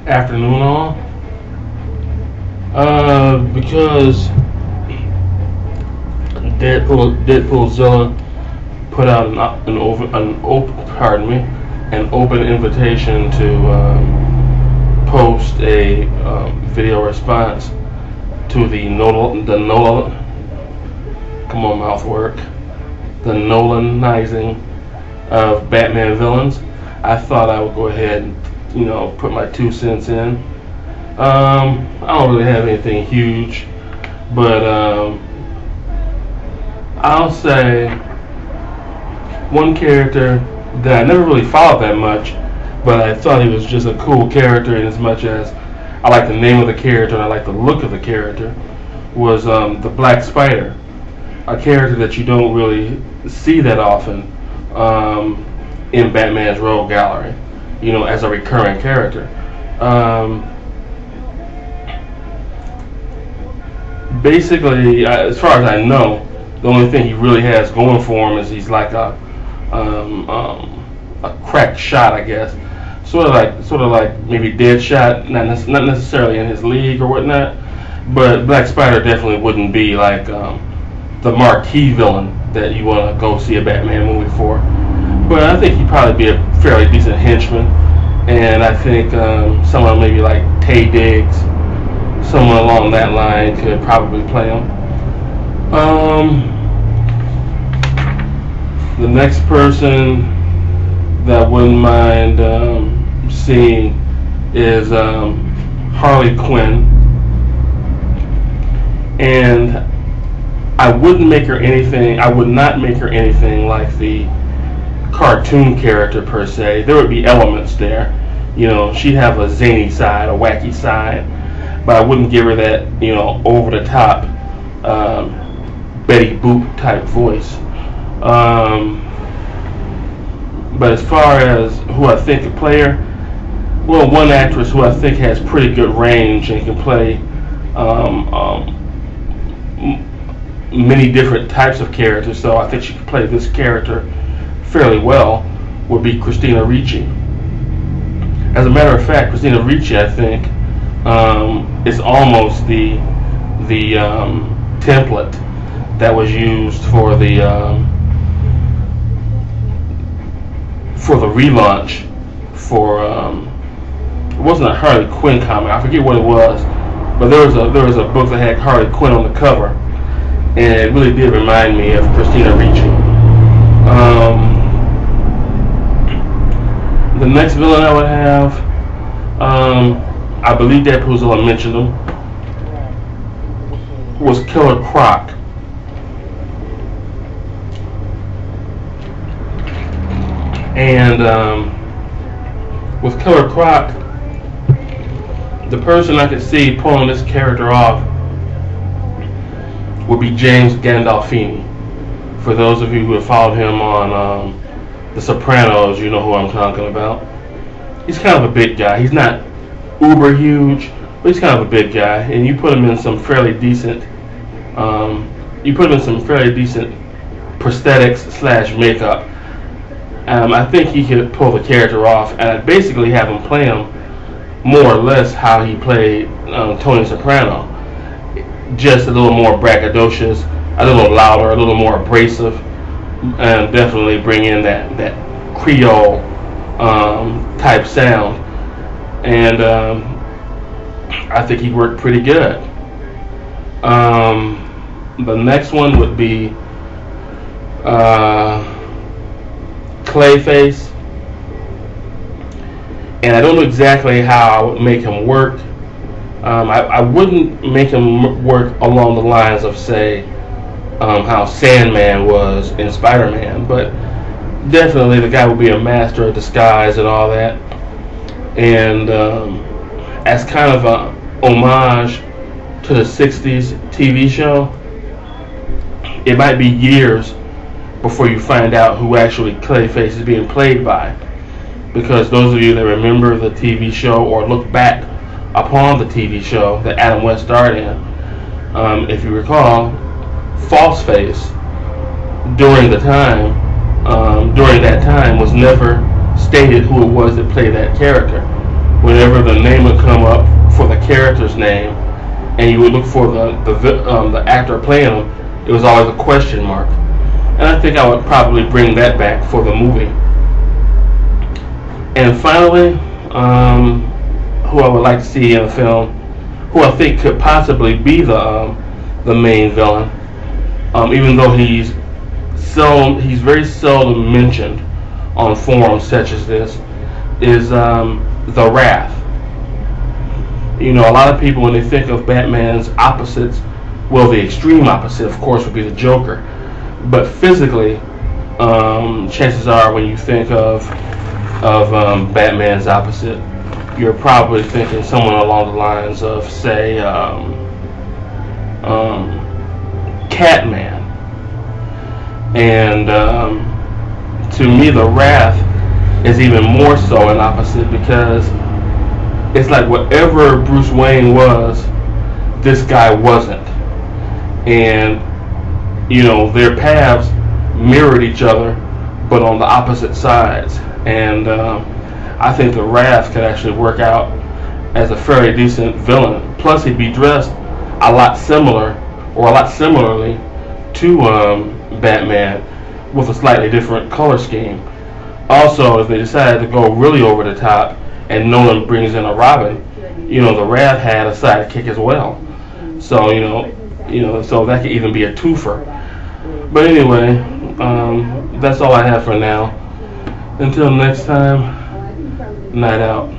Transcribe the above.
Afternoon all. Because Deadpoolzilla put out an open invitation to post a video response to the Nolan, come on mouth work, the Nolanizing of Batman villains. I thought I would go ahead and put my 2 cents in. I don't really have anything huge, but I'll say one character that I never really followed that much, but I thought he was just a cool character in as much as I like the name of the character and I like the look of the character, was the Black Spider, a character that you don't really see that often in Batman's rogue gallery, as a recurring character. Basically, as far as I know, the only thing he really has going for him is he's like a cracked shot, I guess. Sort of like maybe Deadshot, not necessarily in his league or whatnot, but Black Spider definitely wouldn't be like the marquee villain that you want to go see a Batman movie for. But I think he'd probably be a fairly decent henchman, and I think someone maybe like Taye Diggs, someone along that line could probably play him. The next person that I wouldn't mind seeing is Harley Quinn, and I would not make her anything like the cartoon character per se. There would be elements there. She'd have a zany side, a wacky side, but I wouldn't give her that, over the top Betty Boop type voice. But as far as who I think could play her, well, one actress who I think has pretty good range and can play many different types of characters, so I think she could play this character fairly well, would be Christina Ricci. As a matter of fact, Christina Ricci, I think, is almost the template that was used for the relaunch for it wasn't a Harley Quinn comic. I forget what it was, but there was a book that had Harley Quinn on the cover, and it really did remind me of Christina Ricci. The next villain I would have, I believe Deadpoolzilla mentioned him, was Killer Croc. And with Killer Croc, the person I could see pulling this character off would be James Gandolfini. For those of you who have followed him on The Sopranos, you know who I'm talking about. He's kind of a big guy. He's not uber huge, but he's kind of a big guy. And you put him in some fairly decent, prosthetics / makeup. I think he could pull the character off, and I'd basically have him play him more or less how he played Tony Soprano. Just a little more braggadocious, a little louder, a little more abrasive, and definitely bring in that Creole type sound. And I think he worked pretty good. The next one would be Clayface, and I don't know exactly how I would make him work. I wouldn't make him work along the lines of, say, how Sandman was in Spider-Man, but definitely the guy would be a master of disguise and all that. And as kind of a homage to the 60s TV show, it might be years before you find out who actually Clayface is being played by. Because those of you that remember the TV show or look back upon the TV show that Adam West starred in, if you recall, Falseface during that time was never stated who it was that played that character. whenever the name would come up for the character's name, and you would look for the actor playing him, it was always a question mark. And I think I would probably bring that back for the movie. And finally, who I would like to see in a film, who I think could possibly be the main villain, even though he's very seldom mentioned on forums such as this, is the Wrath. You know, a lot of people, when they think of Batman's opposites, well, the extreme opposite, of course, would be the Joker. But physically, chances are, when you think of Batman's opposite, you're probably thinking someone along the lines of, say, Catman. And to me, the Wrath is even more so an opposite, because it's like whatever Bruce Wayne was, this guy wasn't. And, you know, their paths mirrored each other, but on the opposite sides. And I think the Wrath could actually work out as a fairly decent villain. Plus, he'd be dressed a lot similarly to Batman, with a slightly different color scheme. Also, if they decided to go really over the top and Nolan brings in a Robin, you know, the Wrath had a sidekick as well. So so that could even be a twofer. But anyway, that's all I have for now. Until next time, night out.